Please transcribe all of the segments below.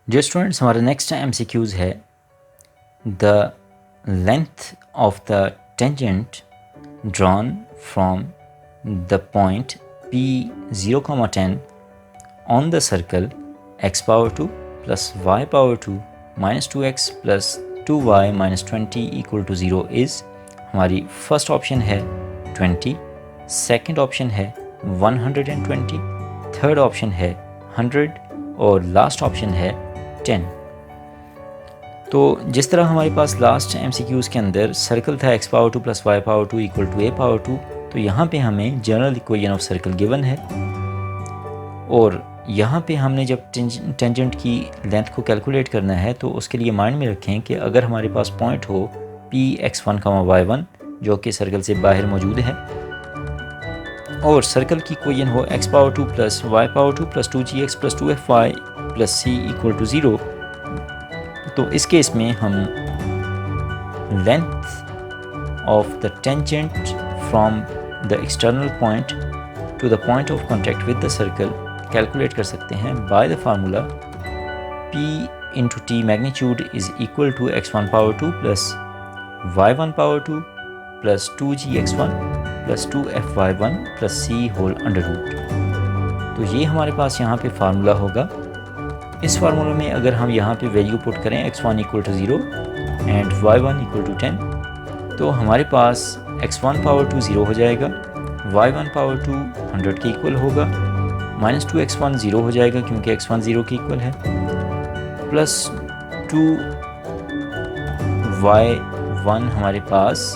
जो स्टूडेंट्स हमारा next MCQs है the length of the tangent drawn from the point P0, 10 on the circle x power 2 plus y power 2 minus 2x plus 2y minus 20 equal to 0 is हमारी first option है 20, second option है 120, third option है 100 और last option है 10। तो जिस तरह हमारे पास लास्ट MCQs के अंदर सर्कल था x power 2 plus y power 2 equal to a power 2, तो यहाँ पे हमें general equation of circle given है और यहाँ पे हमने जब टेंजेंट की लेंथ को कैलकुलेट करना है तो उसके लिए माइंड में रखें कि अगर हमारे पास पॉइंट हो P(x1, y1) जो कि सर्कल से बाहर मौजूद है और सर्कल की इक्वेशन हो x power 2 plus y power 2 plus 2gx plus 2fy plus c equal to 0, तो इस केस में हम length of the tangent from the external point to the point of contact with the circle calculate कर सकते हैं by the formula P into T magnitude is equal to x1 power 2 plus y1 power 2 plus 2gx1 plus 2fy1 plus c whole under root. तो ये हमारे पास यहाँ पे formula होगा। इस फार्मूला में अगर हम यहाँ पे वैल्यू पुट करें x1 equal to 0 and y1 equal to 10, तो हमारे पास x1 पावर 2 0 हो जाएगा, y1 पावर 2 100 के इक्वल होगा, माइनस 2x1 0 हो जाएगा क्योंकि x1 0 के इक्वल है, प्लस 2y1 हमारे पास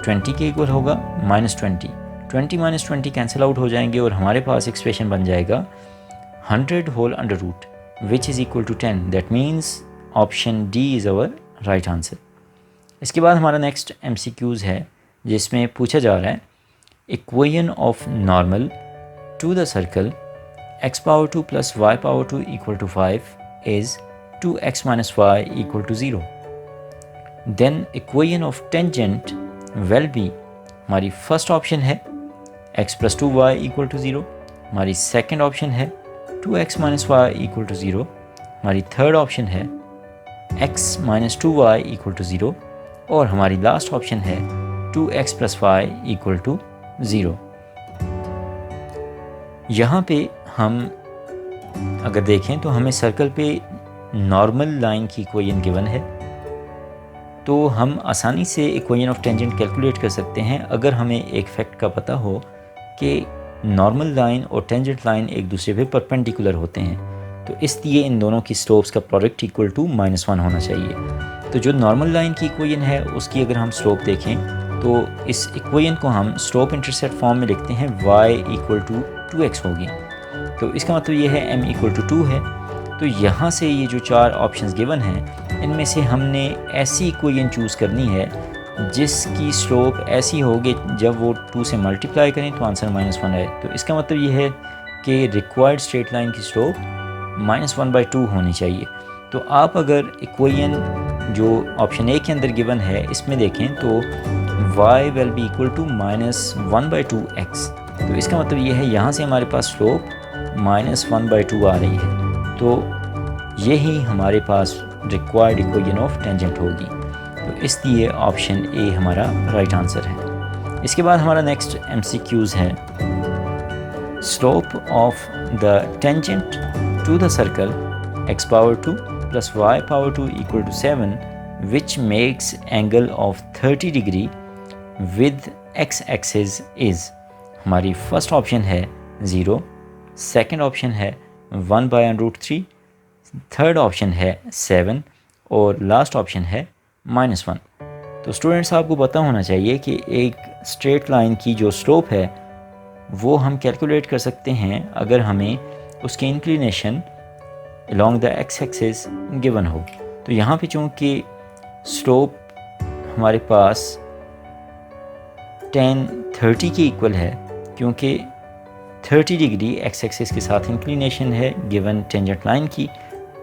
20 के इक्वल होगा, माइनस 20 माइनस 20 कैंसिल आउट हो जाएंगे और हमारे पास एक्सप्रेशन बन जाएगा 100 whole under root which is equal to 10। That means option D is our right answer. इसके बाद हमारा नेक्स्ट MCQs है जिसमें पूछा जा रहा है equation of normal to the circle x power 2 plus y power 2 equal to 5 is 2x minus y equal to 0. Then equation of tangent will be, हमारी फर्स्ट ऑप्शन है x plus 2y equal to 0, हमारी second option है 2x minus y equal to 0, हमारी third option है x minus 2y equal to 0 और हमारी last option है 2x plus y equal to 0। यहाँ पे हम अगर देखें तो हमें सर्कल पे नॉर्मल लाइन की इक्वेशन गिवन है, तो हम आसानी से इक्वेशन ऑफ टेंजेंट कैलकुलेट कर सकते हैं अगर हमें एक फैक्ट का पता हो कि नॉर्मल लाइन और टेंजेंट लाइन एक दूसरे पे परपेंडिकुलर होते हैं, तो इसलिए इन दोनों की स्लोप्स का प्रोडक्ट इक्वल टू -1 होना चाहिए। तो जो नॉर्मल लाइन की इक्वेशन है उसकी अगर हम स्लोप देखें तो इस इक्वेशन को हम स्लोप इंटरसेप्ट फॉर्म में लिखते हैं y इक्वल टू 2x होगी, तो इसका मतलब ये है m इक्वल टू 2 है। तो यहाँ से ये जो चार ऑप्शंस गिवन हैं इनमें से हमने ऐसी इक्वेशन चूज़ करनी है जिसकी स्लोप ऐसी होगी जब वो 2 से मल्टीप्लाई करें तो आंसर -1 आए। तो इसका मतलब ये है कि रिक्वायर्ड स्ट्रेट लाइन की स्लोप -1/2 होनी चाहिए। तो आप अगर इक्वेशन जो ऑप्शन ए के अंदर गिवन है इसमें देखें तो y will be equal to -1/2x, तो इसका मतलब ये है यहाँ से हमारे पास स्लोप -1/2 आ रही है, तो यही हमारे पास रिक्वायर्ड इक्वेशन ऑफ टेंजेंट होगी। तो इसलिए ऑप्शन ए हमारा राइट आंसर है। इसके बाद हमारा नेक्स्ट MCQs है slope of the tangent to the circle x power 2 plus y power 2 equal to 7 which makes angle of 30 degree with x axis is, हमारी फर्स्ट ऑप्शन है 0, second option है 1/√3, third option है 7 और last option है -1। तो students आपको पता होना चाहिए कि एक स्ट्रेट लाइन की जो स्लोप है वो हम कैलकुलेट कर सकते हैं अगर हमें उसकी inclination along the x axis given हो। तो यहाँ पे चूँकि स्लोप हमारे पास tan 30 के इक्वल है क्योंकि 30 डिग्री x एक्सिस के साथ इंक्लिनेशन है गिवन टेंजेंट लाइन की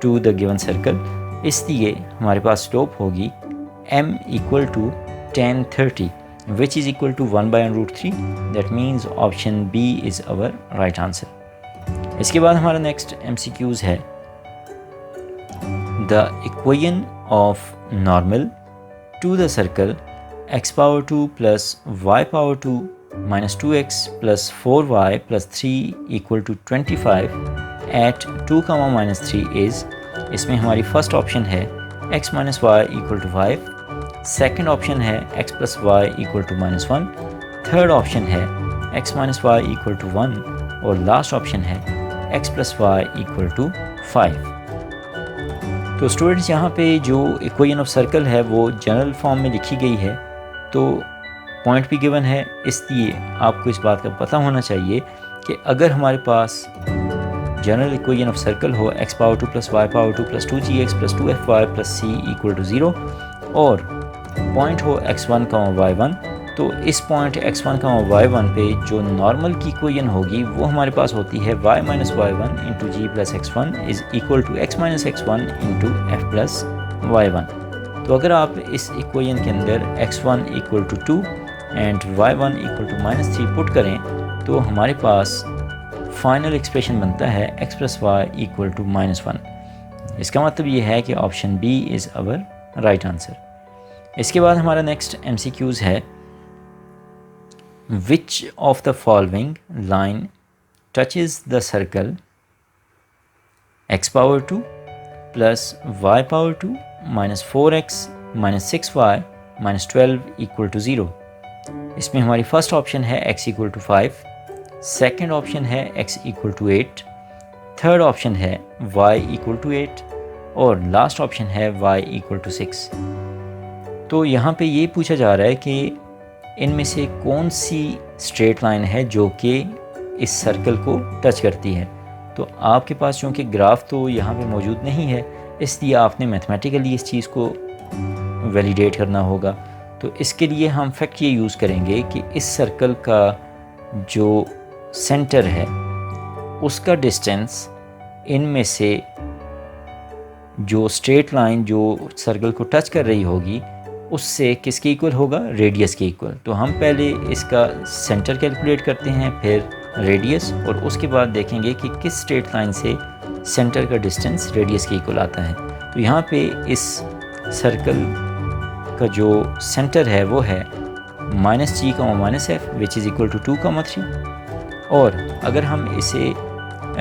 टू द गिवन सर्कल, इसलिए हमारे पास स्लोप होगी m equal to tan 30 which is equal to 1/√3। That means option B is our right answer. इसके बाद हमारा नेक्स्ट MCQs है the equation of normal to the circle x power 2 plus y power 2 minus 2x plus 4y plus 3 equal to 25 at 2 comma minus 3 is, इसमें हमारी first option है x minus y equal to 5, second option है x plus y equal to minus 1, third option है x minus y equal to 1 और last option है x plus y equal to 5। तो students यहाँ पे जो इक्वेशन ऑफ सर्कल है वो जनरल फॉर्म में लिखी गई है, तो पॉइंट भी गिवन है, इसलिए आपको इस बात का पता होना चाहिए कि अगर हमारे पास जनरल इक्वेशन ऑफ सर्कल हो x power 2 plus y power 2 plus 2gx plus 2fy plus c equal to 0 और पॉइंट हो x1 y1, तो इस पॉइंट x1 y1 पे जो नॉर्मल की इक्वेशन होगी वो हमारे पास होती है y minus y1 into g plus x1 is equal to x minus x1 into f plus y1। तो अगर आप इस इक्वेशन के अंदर x1 equal to 2 and y1 equal to minus 3 put करें तो हमारे पास फाइनल एक्सप्रेशन बनता है x plus y equal to minus 1। इसका मतलब ये है कि option B is our right answer. इसके बाद हमारा नेक्स्ट MCQs है, which of the following line touches the circle x power 2 plus y power 2 minus 4x minus 6y minus 12 equal to 0। इसमें हमारी फर्स्ट ऑप्शन है x equal to 5, second option है x equal to 8, third option है y equal to 8 और last option है y equal to 6। तो यहाँ पे ये पूछा जा रहा है कि इनमें से कौन सी स्ट्रेट लाइन है जो कि इस सर्कल को टच करती है। तो आपके पास चूँकि ग्राफ तो यहाँ पे मौजूद नहीं है, इसलिए आपने मैथमेटिकली इस चीज़ को वैलिडेट करना होगा। तो इसके लिए हम फैक्ट ये यूज़ करेंगे कि इस सर्कल का जो सेंटर है उसका डिस्टेंस इनमें से जो स्ट्रेट लाइन जो सर्कल को टच कर रही होगी उससे किसके इक्वल होगा, रेडियस के इक्वल। तो हम पहले इसका सेंटर कैलकुलेट करते हैं, फिर रेडियस, और उसके बाद देखेंगे कि किस स्ट्रेट लाइन से सेंटर का डिस्टेंस रेडियस के इक्वल आता है। तो यहाँ पे इस सर्कल का जो सेंटर है वो है माइनस जी का minus f which is equal to 2, 3। और अगर हम इसे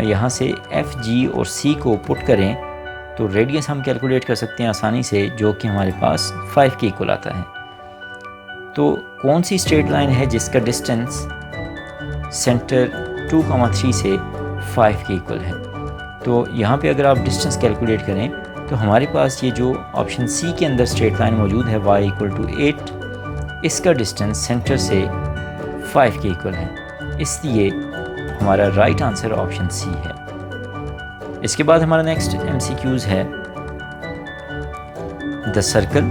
यहाँ से एफ जी और सी को पुट करें तो रेडियस हम कैलकुलेट कर सकते हैं आसानी से, जो कि हमारे पास 5 के इक्वल आता है। तो कौन सी स्ट्रेट लाइन है जिसका डिस्टेंस सेंटर 2, 3 से 5 के इक्वल है। तो यहाँ पे अगर आप डिस्टेंस कैलकुलेट करें तो हमारे पास ये जो ऑप्शन सी के अंदर स्ट्रेट लाइन मौजूद है y इक्वल टू 8, इसका डिस्टेंस सेंटर से 5 के इक्वल है, इसलिए हमारा राइट आंसर ऑप्शन सी है। इसके बाद हमारा नेक्स्ट MCQs है, the circle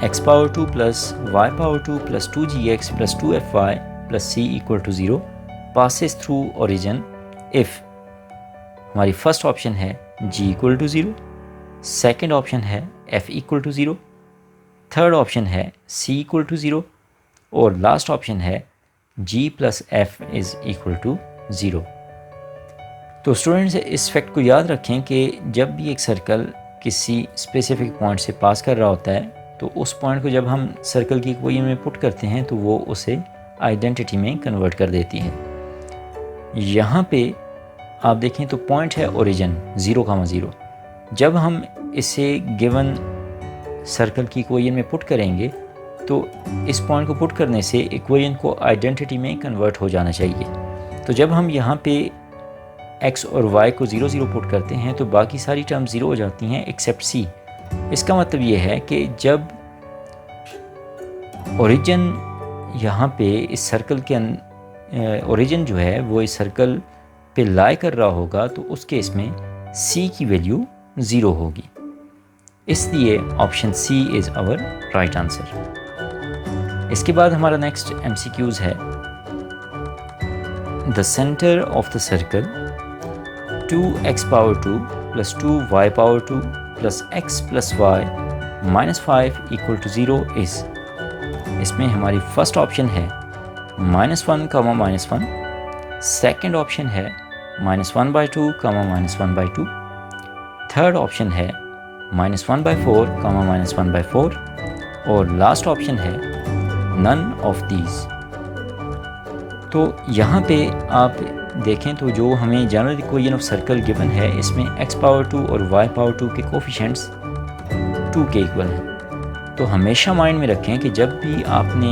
x power 2 plus y power 2 plus 2gx plus 2fy plus c equal to 0 passes through origin if. हमारी फर्स्ट ऑप्शन है g equal to 0, second option है f equal to 0, third option है c equal to 0 और last option है g plus f is equal to 0। तो students इस fact को याद रखें कि जब भी एक सर्कल किसी स्पेसिफिक पॉइंट से पास कर रहा होता है तो उस पॉइंट को जब हम सर्कल की इक्वेशन में पुट करते हैं तो वो उसे आइडेंटिटी में कन्वर्ट कर देती है। यहाँ पे आप देखें तो पॉइंट है ओरिजिन 0, 0। जब हम इसे गिवन सर्कल की इक्वेशन में पुट करेंगे तो इस पॉइंट को पुट करने से इक्वेशन को आइडेंटिटी में कन्वर्ट हो जाना चाहिए। तो जब हम यहाँ पे x और y को 0, 0 पुट करते हैं तो बाकी सारी टर्म 0 हो जाती हैं एक्सेप्ट c। इसका मतलब ये है कि जब ओरिजिन यहाँ पे इस सर्कल के ओरिजिन जो है वो इस सर्कल पे लाई कर रहा होगा तो उस केस में c की वैल्यू 0 होगी, इसलिए option C is our right answer. इसके बाद हमारा नेक्स्ट MCQs है, the centre of the circle 2x power 2 plus 2y power 2 plus x plus y minus 5 equal to 0 is. इसमें हमारी फर्स्ट ऑप्शन है -1, -1, सेकेंड ऑप्शन है -1/2, -1/2, थर्ड ऑप्शन है -1/4, -1/4, और लास्ट ऑप्शन है नन ऑफ दीज। तो यहाँ पे आप देखें तो जो हमें general equation of circle given है, इसमें x⁻2 और y⁻2 के कोफिशेंट्स 2 के इक्वल हैं। तो हमेशा माइंड में रखें कि जब भी आपने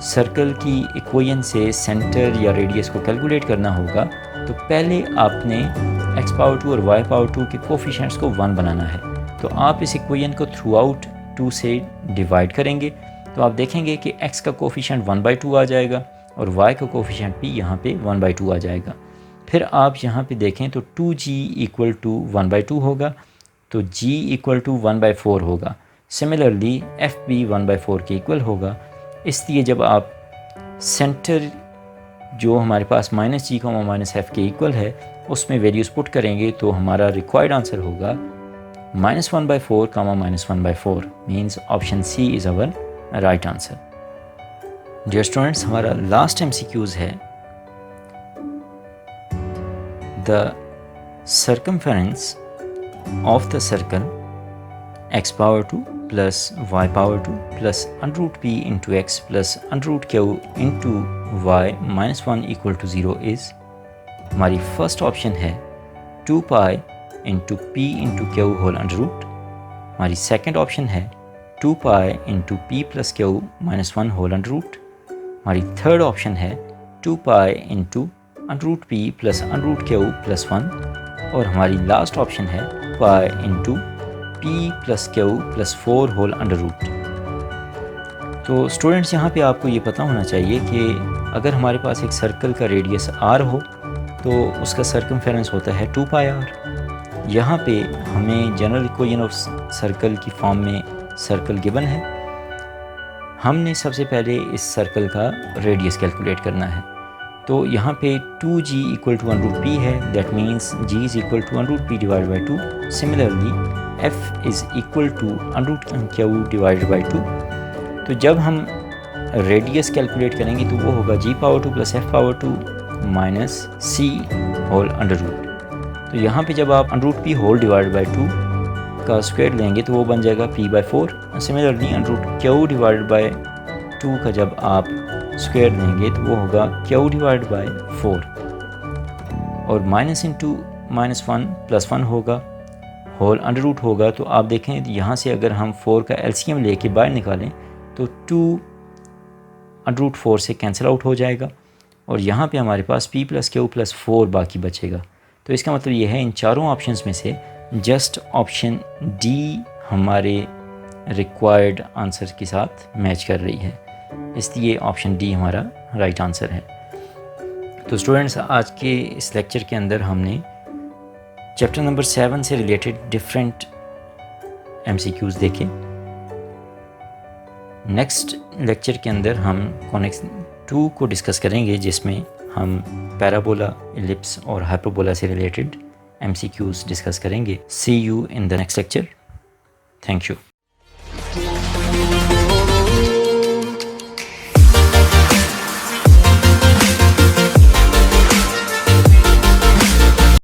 सर्कल की इक्वेशन से सेंटर या रेडियस को कैलकुलेट करना होगा तो पहले आपने x⁻2 और y⁻2 के कोफिशेंट्स को 1 बनाना है। तो आप इस इक्वेशन को थ्रू आउट 2 से डिवाइड करेंगे तो आप देखेंगे कि x का कोफिशेंट 1/2 आ जाएगा और y का कोफिशेंट भी यहाँ पे 1/2 आ जाएगा। फिर आप यहाँ पे देखें तो 2g = 1/2 होगा, तो g = 1/4 होगा। सिमिलरली f भी 1/4 के इक्वल होगा। इसलिए जब आप सेंटर जो हमारे पास -g, -f के इक्वल है उसमें वैल्यूज़ पुट करेंगे तो हमारा रिक्वायर्ड आंसर होगा -1/4, -1/4 means option C is our right answer. Dear students, हमारा लास्ट MCQs है the circumference of the circle x⁻2 plus y⁻2 plus √p into x plus √q into y -1 = 0 is। हमारी first option है 2π into p into q whole √। हमारी second option है 2π into p plus q -1 whole √। हमारी third option है 2π into √p plus √q plus 1। और हमारी last option है π into p plus q plus 4 whole √। तो स्टूडेंट्स, यहाँ पे आपको ये पता होना चाहिए कि अगर हमारे पास एक सर्कल का रेडियस r हो तो उसका सर्कमफेरेंस होता है 2πr। यहाँ पे हमें जनरल इक्वेशन ऑफ सर्कल की फॉर्म में सर्कल गिवन है। हमने सबसे पहले इस सर्कल का रेडियस कैलकुलेट करना है। तो यहाँ पे 2g = 1√p है, that means g is equal to 1√p divided by 2। Similarly f is equal to √q divided by 2। तो जब हम रेडियस कैलकुलेट करेंगे तो वो होगा g⁻2 plus f⁻2 minus c whole √। तो यहाँ पे जब आप √p whole divided by 2 का स्क्वायर लेंगे तो वो बन जाएगा p/4। Similarly √q divided by 2 का जब आप स्क्वायर लेंगे तो वो होगा q divided by 4, और माइनस इंटू -1 + 1 होगा, होल √ होगा। तो आप देखें यहाँ से अगर हम 4 का LCM लेके बाहर निकालें तो 2 √4 से कैंसिल आउट हो जाएगा और यहाँ पे हमारे पास p + q + 4 बाकी बचेगा। तो इसका मतलब ये है इन चारों ऑप्शंस में से जस्ट ऑप्शन डी हमारे रिक्वायर्ड आंसर के साथ मैच कर रही है, इसलिए ऑप्शन डी हमारा राइट आंसर है। तो स्टूडेंट्स, आज के इस लेक्चर के अंदर हमने चैप्टर नंबर 7 से रिलेटेड डिफरेंट MCQs देखे। नेक्स्ट लेक्चर के अंदर हम कॉनिक्स 2 को डिस्कस करेंगे, जिसमें हम पैराबोला, इलिप्स और हाइपरबोला से रिलेटेड MCQs डिस्कस करेंगे। See you in the next lecture. Thank you.